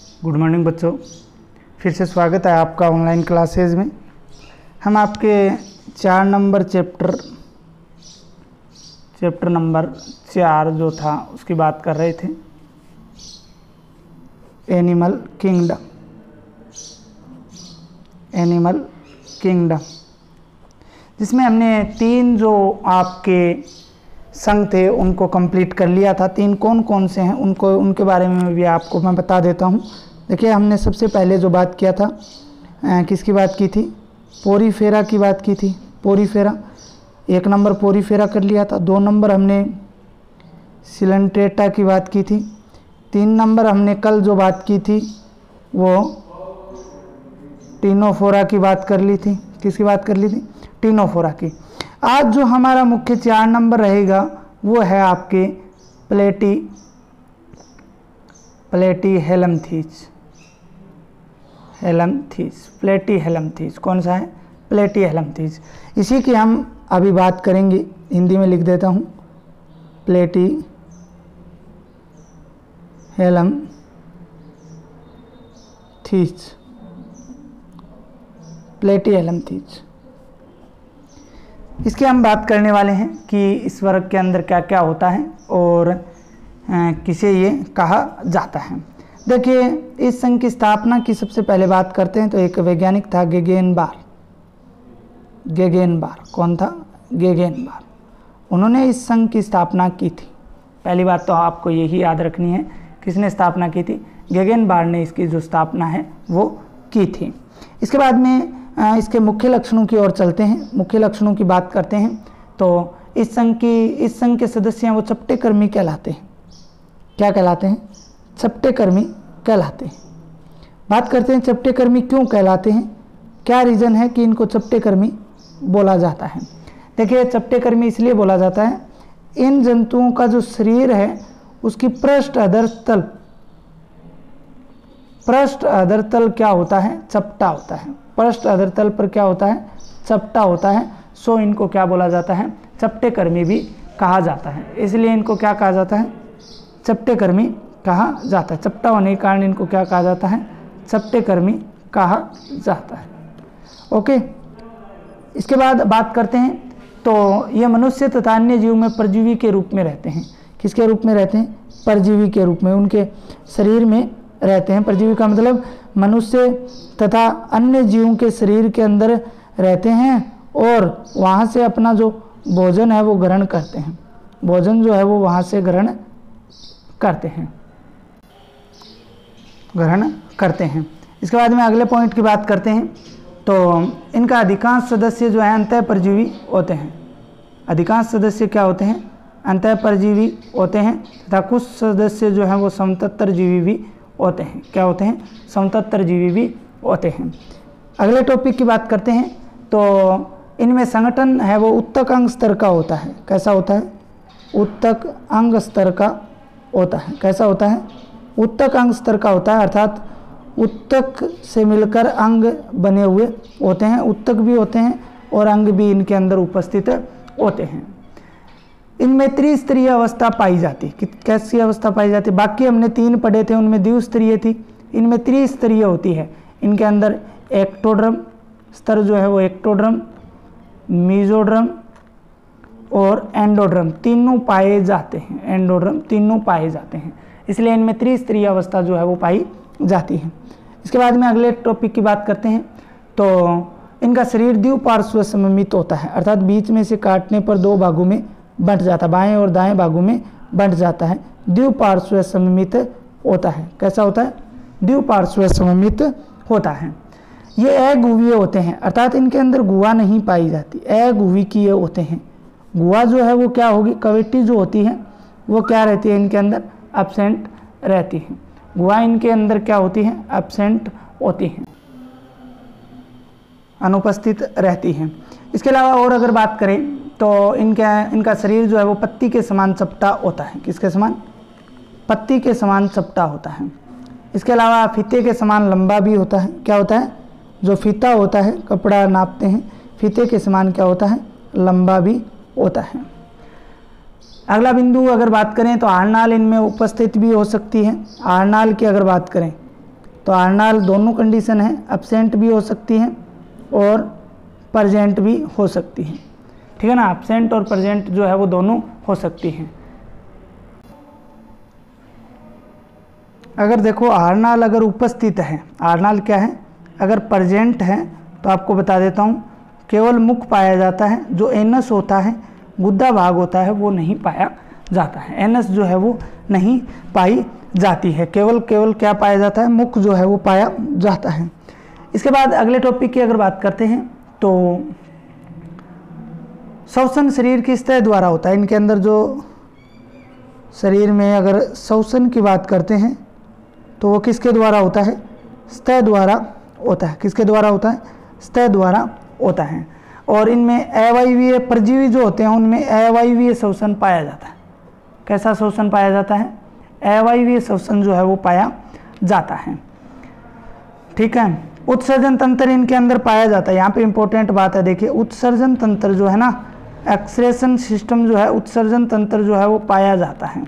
Good morning बच्चों, फिर से स्वागत है आपका ऑनलाइन क्लासेज में। हम आपके 4 नंबर चैप्टर नंबर 4 जो था उसकी बात कर रहे थे, एनिमल किंगडम, जिसमें हमने 3 जो आपके संघ थे उनको कंप्लीट कर लिया था। 3 कौन कौन से हैं उनके बारे में भी आपको मैं बता देता हूं। देखिए, हमने सबसे पहले जो बात किया था, किसकी बात की थी? पोरीफेरा की बात की थी। पोरीफेरा 1 नंबर पोरीफेरा कर लिया था। 2 नंबर हमने सिलेंट्रेटा की बात की थी। 3 नंबर हमने कल जो बात की थी वो टीनोफोरा की बात कर ली थी। किसकी बात कर ली थी? टीनोफोरा की। आज जो हमारा मुख्य 4 नंबर रहेगा वो है आपके प्लेटीहेलम्थीज। कौन सा है? प्लेटीहेलम्थीज। इसी की हम अभी बात करेंगे। हिंदी में लिख देता हूँ, प्लेटीहेलम्थीज। इसके हम बात करने वाले हैं कि इस वर्ग के अंदर क्या क्या होता है और किसे ये कहा जाता है। देखिए, इस संघ की स्थापना की सबसे पहले बात करते हैं तो एक वैज्ञानिक था, गेगेनबार। कौन था? गेगेनबार। उन्होंने इस संघ की स्थापना की थी। पहली बात तो आपको यही याद रखनी है, किसने स्थापना की थी? गेगेनबार ने इसकी जो स्थापना है वो की थी। इसके बाद में इसके मुख्य लक्षणों की ओर चलते हैं। मुख्य लक्षणों की बात करते हैं तो इस संघ के सदस्य हैं वो चपटेकर्मी कहलाते हैं। क्या कहलाते हैं? चपटेकर्मी कहलाते हैं। बात करते हैं चपटेकर्मी क्यों कहलाते हैं, क्या रीज़न है कि इनको चपटेकर्मी बोला जाता है। देखिए, चपटेकर्मी इसलिए बोला जाता है, इन जंतुओं का जो शरीर है उसकी पृष्ठ अधरतल क्या होता है? चपटा होता है। पृष्ठ अधरतल पर क्या होता है? चपटा होता है। सो इनको क्या बोला जाता है? चपटेकर्मी भी कहा जाता है। इसलिए इनको क्या कहा जाता है? चपटेकर्मी कहा जाता है। चपटा होने के कारण इनको क्या कहा जाता है? चपटेकर्मी कहा जाता है। ओके, इसके बाद बात करते हैं तो ये मनुष्य तथा अन्य जीव में परजीवी के रूप में रहते हैं। किसके रूप में रहते हैं? परजीवी के रूप में उनके शरीर में रहते हैं। परजीवी का मतलब मनुष्य तथा अन्य जीवों के शरीर के अंदर रहते हैं और वहाँ से अपना जो भोजन है वो ग्रहण करते हैं। भोजन जो है वो वहाँ से ग्रहण करते हैं। इसके बाद में अगले पॉइंट की बात करते हैं तो इनका अधिकांश सदस्य जो है अंतः परजीवी होते हैं। अधिकांश सदस्य क्या होते हैं? अंतः परजीवी होते हैं तथा कुछ सदस्य जो हैं वो समतत्तर जीवी भी होते हैं। क्या होते हैं? समतत्तर जीवी भी होते हैं। अगले टॉपिक की बात करते हैं तो इनमें संगठन है वो उत्तक अंग स्तर का होता है। कैसा होता है? उत्तक अंग स्तर का होता है। कैसा होता है? उत्तक अंग स्तर का होता है, अर्थात उत्तक से मिलकर अंग बने हुए होते हैं। उत्तक भी होते हैं और अंग भी इनके अंदर उपस्थित होते हैं। इनमें त्रिस्तरीय अवस्था पाई जाती है। कैसी अवस्था पाई जाती है? बाकी हमने 3 पढ़े थे, उनमें द्विस्तरीय थी, इनमें त्रिस्तरीय होती है। इनके अंदर एक्टोड्रम स्तर जो है वो एक्टोड्रम, मीजोड्रम और एंडोड्रम तीनों पाए जाते हैं। इसलिए इनमें त्रिस्तरीय अवस्था जो है वो पाई जाती है। इसके बाद में अगले टॉपिक की बात करते हैं तो इनका शरीर द्विपार्श्व सममित होता है, अर्थात बीच में से काटने पर 2 भागों में बंट जाता है, बाएं और दाएं भागों में बंट जाता है। द्विपार्श्व सममित होता है। कैसा होता है? द्विपार्श्व सममित होता है। ये अगुवीय होते हैं, अर्थात इनके अंदर गुहा नहीं पाई जाती, अगुविकीय होते हैं। गुहा जो है वो क्या होगी? कैविटी जो होती है वो क्या रहती है? इनके अंदर एब्सेंट रहती है। गुहा इनके अंदर क्या होती है? एब्सेंट होती है, अनुपस्थित रहती है। इसके अलावा और अगर बात करें तो इनका शरीर जो है वो पत्ती के समान चपटा होता है। किसके समान? पत्ती के समान चपटा होता है। इसके अलावा फीते के समान लंबा भी होता है। क्या होता है? जो फीता होता है, कपड़ा नापते हैं, फीते के समान क्या होता है? लंबा भी होता है। अगला बिंदु अगर बात करें तो आरनाल इनमें उपस्थित भी हो सकती है। आरनाल की अगर बात करें तो आर्नाल दोनों कंडीशन है, एब्सेंट भी हो सकती है और प्रेजेंट भी हो सकती है, ठीक है ना। एब्सेंट और प्रेजेंट जो है वो दोनों हो सकती हैं। अगर देखो आर्नाल अगर उपस्थित है, आर्नाल क्या है, अगर प्रेजेंट है तो आपको बता देता हूँ केवल मुख पाया जाता है, जो एनस होता है, गुद्दा भाग होता है, वो नहीं पाया जाता है। एनस जो है वो नहीं पाई जाती है, केवल क्या पाया जाता है, मुख जो है वो पाया जाता है। इसके बाद अगले टॉपिक की अगर बात करते हैं तो श्वसन शरीर की सतह द्वारा होता है। इनके अंदर जो शरीर में अगर श्वसन की बात करते हैं तो वो किसके द्वारा होता है, सतह द्वारा होता है। किसके द्वारा होता है, सतह द्वारा होता है। और इनमें अवायवीय परजीवी जो होते हैं उनमें अवायवीय श्वसन पाया जाता है। कैसा श्वसन पाया जाता है, अवायवीय श्वसन जो है वो पाया जाता है, ठीक है। उत्सर्जन तंत्र इनके अंदर पाया जाता है। यहाँ पे इंपॉर्टेंट बात है, देखिए उत्सर्जन तंत्र जो है ना, एक्सक्रेशन सिस्टम जो है, उत्सर्जन तंत्र जो है वो पाया जाता है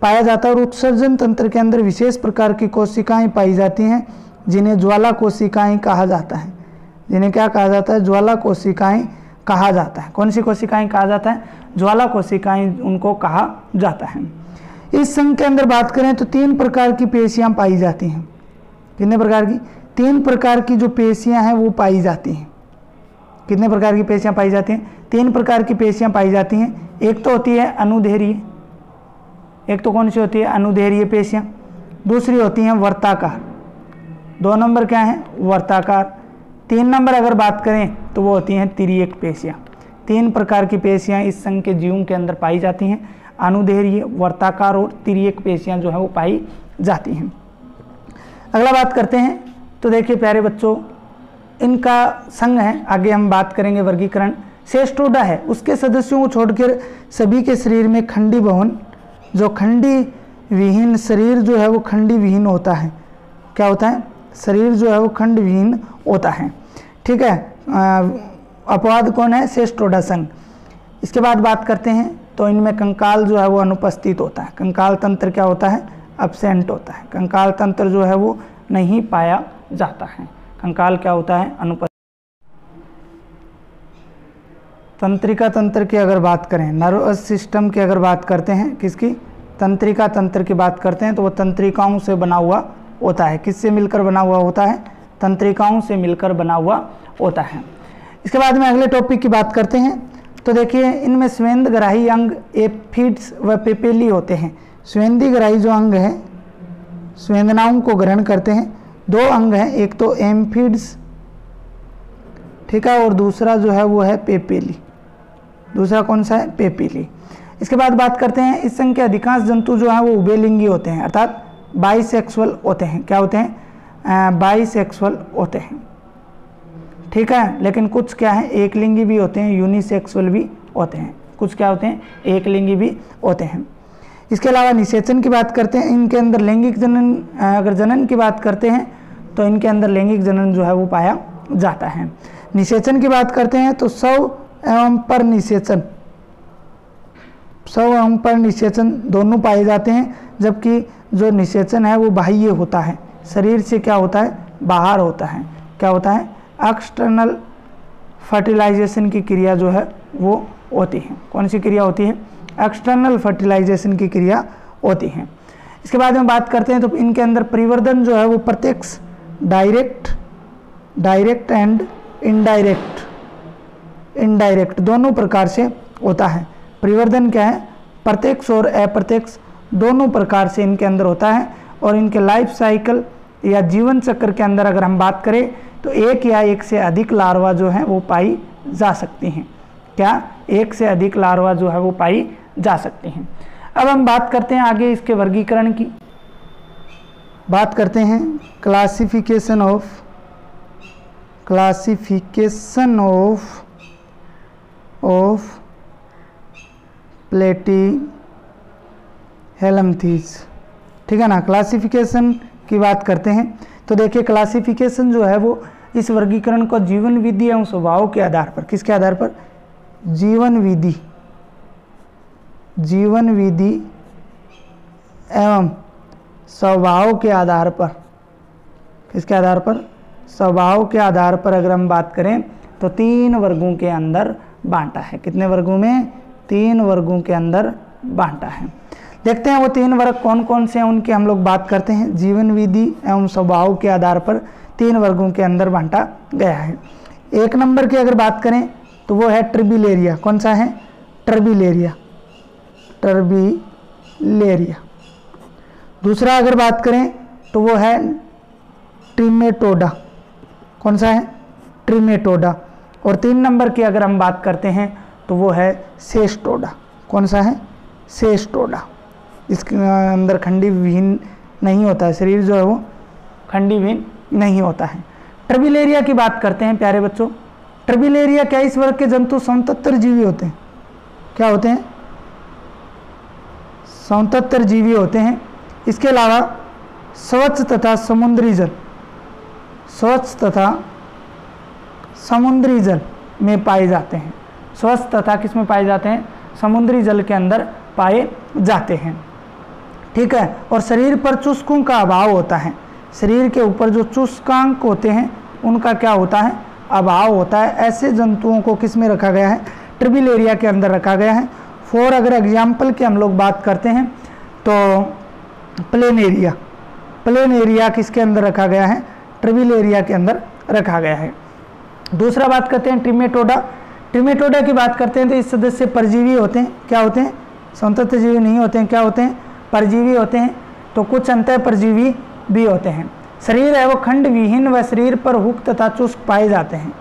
और उत्सर्जन तंत्र के अंदर विशेष प्रकार की कोशिकाएं पाई जाती हैं जिन्हें ज्वाला कोशिकाएं कहा जाता है। जिन्हें क्या कहा जाता है, ज्वाला कोशिकाएं कहा जाता है। कौन सी कोशिकाएं कहा जाता है, ज्वाला कोशिकाएं उनको कहा जाता है। इस संघ के अंदर बात करें तो 3 प्रकार की पेशियां पाई जाती हैं। कितने प्रकार की, 3 प्रकार की जो पेशियां हैं वो पाई जाती हैं। कितने प्रकार की पेशियां पाई जाती हैं, 3 प्रकार की पेशियां पाई जाती हैं। एक तो होती है अनुदैर्घ्य, एक तो कौन सी होती है, अनुदैर्घ्य पेशियां। दूसरी होती हैं वर्ताकार, 2 नंबर क्या है, वर्ताकार। 3 नंबर अगर बात करें तो वो होती हैं तिर्यक पेशियां। 3 प्रकार की पेशियां इस संघ के जीवों के अंदर पाई जाती हैं, अनुदैर्घ्य, वर्ताकार और तिर्यक पेशियां जो है वो पाई जाती हैं। अगला बात करते हैं तो देखिए प्यारे बच्चों, इनका संघ है, आगे हम बात करेंगे वर्गीकरण। सेस्टोडा है, उसके सदस्यों को छोड़कर सभी के शरीर में खंडी भवन, जो खंडी विहीन शरीर जो है वो खंडी विहीन होता है। क्या होता है, शरीर जो है वो खंड विहीन होता है, ठीक है। अपवाद कौन है, सेस्टोडा संघ। इसके बाद बात करते हैं तो इनमें कंकाल जो है वो अनुपस्थित होता है। कंकाल तंत्र क्या होता है, एब्सेंट होता है। कंकाल तंत्र जो है वो नहीं पाया जाता है। कंकाल क्या होता है, अनुपस्थित। तंत्रिका तंत्र की अगर बात करें, नर्वस सिस्टम की अगर बात करते हैं, किसकी, तंत्रिका तंत्र की बात करते हैं तो वो तंत्रिकाओं से बना हुआ होता है। किससे मिलकर बना हुआ होता है, तंत्रिकाओं से मिलकर बना हुआ होता है। इसके बाद में अगले टॉपिक की बात करते हैं तो देखिए इनमें स्वेदग्राही अंग एफिड्स व पेपेली होते हैं। स्वेदग्राही जो अंग है, स्वेदनाओं को ग्रहण करते हैं। 2 अंग हैं, एक तो एम्फिड्स, ठीक है, और दूसरा जो है वो है पेपेली। दूसरा कौन सा है, पेपेली। इसके बाद बात करते हैं, इस संघ के अधिकांश जंतु जो हैं वो उभयलिंगी होते हैं, अर्थात बाइसेक्सुअल होते हैं। क्या होते हैं, बाइसेक्सुअल होते हैं, ठीक है। लेकिन कुछ क्या है, एक लिंगी भी होते हैं, यूनिसेक्सुअल भी होते हैं। कुछ क्या होते हैं, एक लिंगी भी होते हैं। इसके अलावा निषेचन की बात करते हैं, इनके अंदर लैंगिक जनन, अगर जनन की बात करते हैं तो इनके अंदर लैंगिक जनन जो है वो पाया जाता है। निषेचन की बात करते हैं तो शव एवं पर निषेचन, शव एवं पर निषेचन दोनों पाए जाते हैं, जबकि जो निषेचन है वो बाह्य होता है, शरीर से क्या होता है, बाहर होता है। क्या होता है, एक्सटर्नल फर्टिलाइजेशन की क्रिया जो है वो होती है। कौन सी क्रिया होती है, एक्सटर्नल फर्टिलाइजेशन की क्रिया होती है। इसके बाद में बात करते हैं तो इनके अंदर परिवर्धन जो है वो प्रत्यक्ष, डायरेक्ट एंड इनडायरेक्ट दोनों प्रकार से होता है। परिवर्धन क्या है, प्रत्यक्ष और अप्रत्यक्ष दोनों प्रकार से इनके अंदर होता है। और इनके लाइफ साइकिल या जीवन चक्र के अंदर अगर हम बात करें तो 1 या 1 से अधिक लार्वा जो है वो पाई जा सकती हैं। क्या, 1 से अधिक लार्वा जो है वो पाई जा सकती हैं। अब हम बात करते हैं आगे इसके वर्गीकरण की, बात करते हैं क्लासिफिकेशन ऑफ प्लेटीहेल्मिंथेस, ठीक है ना। क्लासिफिकेशन की बात करते हैं तो देखिए क्लासिफिकेशन जो है वो इस वर्गीकरण को जीवन विधि एवं स्वभाव के आधार पर, किसके आधार पर, जीवन विधि एवं स्वभाव के आधार पर किसके आधार पर? स्वभाव के आधार पर अगर हम बात करें तो 3 वर्गों के अंदर बांटा है। कितने वर्गों में? 3 वर्गों के अंदर बांटा है। देखते हैं वो 3 वर्ग कौन कौन से हैं, उनकी हम लोग बात करते हैं। जीवन विधि एवं स्वभाव के आधार पर 3 वर्गों के अंदर बांटा गया है। 1 नंबर की अगर बात करें तो वो है ट्रिबिलेरिया। कौन सा है? ट्रिबिलेरिया। ट्रिबिलेरिया। दूसरा अगर बात करें तो वो है ट्रिमेटोडा। कौन सा है? ट्रिमेटोडा। और 3 नंबर की अगर हम बात करते हैं तो वो है सेस्टोडा। कौन सा है? सेस्टोडा। इसके अंदर खंडी विहीन नहीं होता है, शरीर जो है वो खंडी विहीन नहीं होता है। ट्रिबिलेरिया की बात करते हैं प्यारे बच्चों। ट्रिबिलेरिया क्या? इस वर्ग के जंतु समतत्तर जीवी होते हैं। क्या होते हैं? समतत्तर जीवी होते हैं। इसके अलावा स्वच्छ तथा समुद्री जल, स्वच्छ तथा समुद्री जल में पाए जाते हैं। स्वच्छ तथा किस में पाए जाते हैं? समुद्री जल के अंदर पाए जाते हैं। ठीक है। और शरीर पर चुस्कों का अभाव होता है। शरीर के ऊपर जो चुस्कांक होते हैं उनका क्या होता है? अभाव होता है। ऐसे जंतुओं को किस में रखा गया है? ट्रिबिलेरिया के अंदर रखा गया है। 4 अगर एग्जाम्पल की हम लोग बात करते हैं तो प्लेनेरिया। प्लेनेरिया किसके अंदर रखा गया है? ट्रिबिलेरिया के अंदर रखा गया है। दूसरा बात करते हैं ट्रिमेटोडा। ट्रिमेटोडा की बात करते हैं तो इस सदस्य परजीवी होते हैं। क्या होते हैं? समतत्तर जीवी नहीं होते हैं। क्या होते हैं? परजीवी होते हैं। तो कुछ अंतः परजीवी भी होते हैं। शरीर है वो खंड विहीन व शरीर पर हुक तथा चुस्क पाए जाते हैं।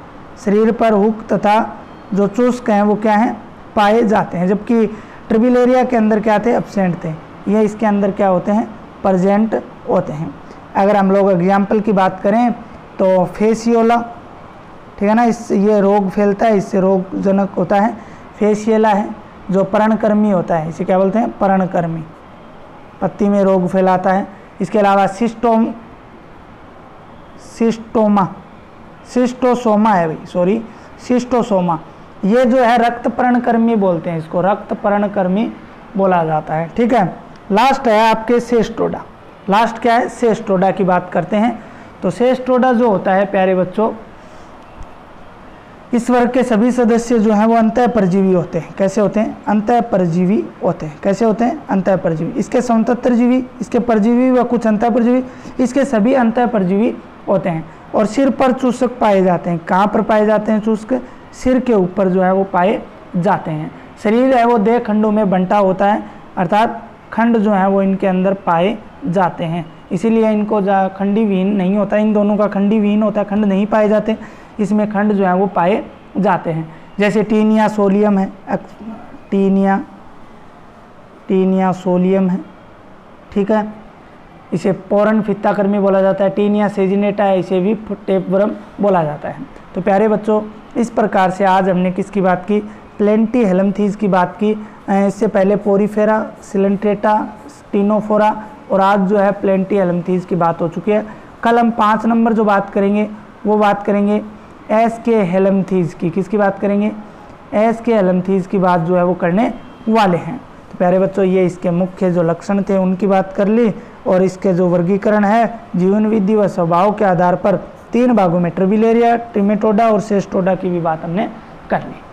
शरीर पर हुक तथा जो चुस्क हैं वो क्या हैं? पाए जाते हैं। जबकि ट्रिबिलेरिया के अंदर क्या थे? एब्सेंट थे। ये इसके अंदर क्या होते हैं? प्रेजेंट होते हैं। अगर हम लोग एग्जाम्पल की बात करें तो फेसियोला, ठीक है ना, इस ये रोग फैलता है, इससे रोगजनक होता है। फेसियोला है जो पर्णकर्मी होता है, इसे क्या बोलते हैं? पर्णकर्मी, पत्ती में रोग फैलाता है। इसके अलावा सिस्टोसोमा है भाई, सॉरी, सिस्टोसोमा, ये जो है रक्त पर्णकर्मी बोलते हैं इसको, रक्त पर्णकर्मी बोला जाता है। ठीक है। लास्ट है आपके सेस्टोडा। लास्ट क्या है? सेस्टोडा की बात करते हैं तो सेस्टोडा जो होता है प्यारे बच्चों, इस वर्ग के सभी सदस्य जो हैं वो अंतः परजीवी होते हैं। कैसे होते हैं? अंतः परजीवी होते हैं। कैसे होते हैं? अंतः परजीवी। इसके समतत्तर जीवी, इसके परजीवी व कुछ अंतः परजीवी, इसके सभी अंतः परजीवी होते हैं। और सिर पर चूसक पाए जाते हैं। कहाँ पर पाए जाते हैं चूसक? सिर के ऊपर जो है वो पाए जाते हैं। शरीर है वो देह खंडों में बंटा होता है, अर्थात खंड जो है वो इनके अंदर पाए जाते हैं। इसीलिए इनको खंडी विहीन नहीं होता। इन दोनों का खंडी विहीन होता है, खंड नहीं पाए जाते, इसमें खंड जो है वो पाए जाते हैं। जैसे टीनिया सोलियम है, टीनिया सोलियम है। ठीक है। इसे पोरन फित्ताकर्मी बोला जाता है। टीनिया सेजिनेटा है, इसे भी टेपवर्म बोला जाता है। तो प्यारे बच्चों, इस प्रकार से आज हमने किसकी बात की? प्लेंटीहेलमिंथीज की बात की। इससे पहले पोरीफेरा, सिलेंट्रेटा, स्टीनोफोरा, और आज जो है प्लेंटीहेलमिंथीज की बात हो चुकी है। कल हम 5 नंबर जो बात करेंगे वो बात करेंगे एस्केहेलमिंथीज की। किसकी बात करेंगे? एस्केहेलमिंथीज की बात जो है वो करने वाले हैं। तो प्यारे बच्चों, ये इसके मुख्य जो लक्षण थे उनकी बात कर ली, और इसके जो वर्गीकरण है जीवन विधि व स्वभाव के आधार पर 3 भागों में ट्रिबिलेरिया, ट्रिमेटोडा और सेस्टोडा की भी बात हमने कर ली।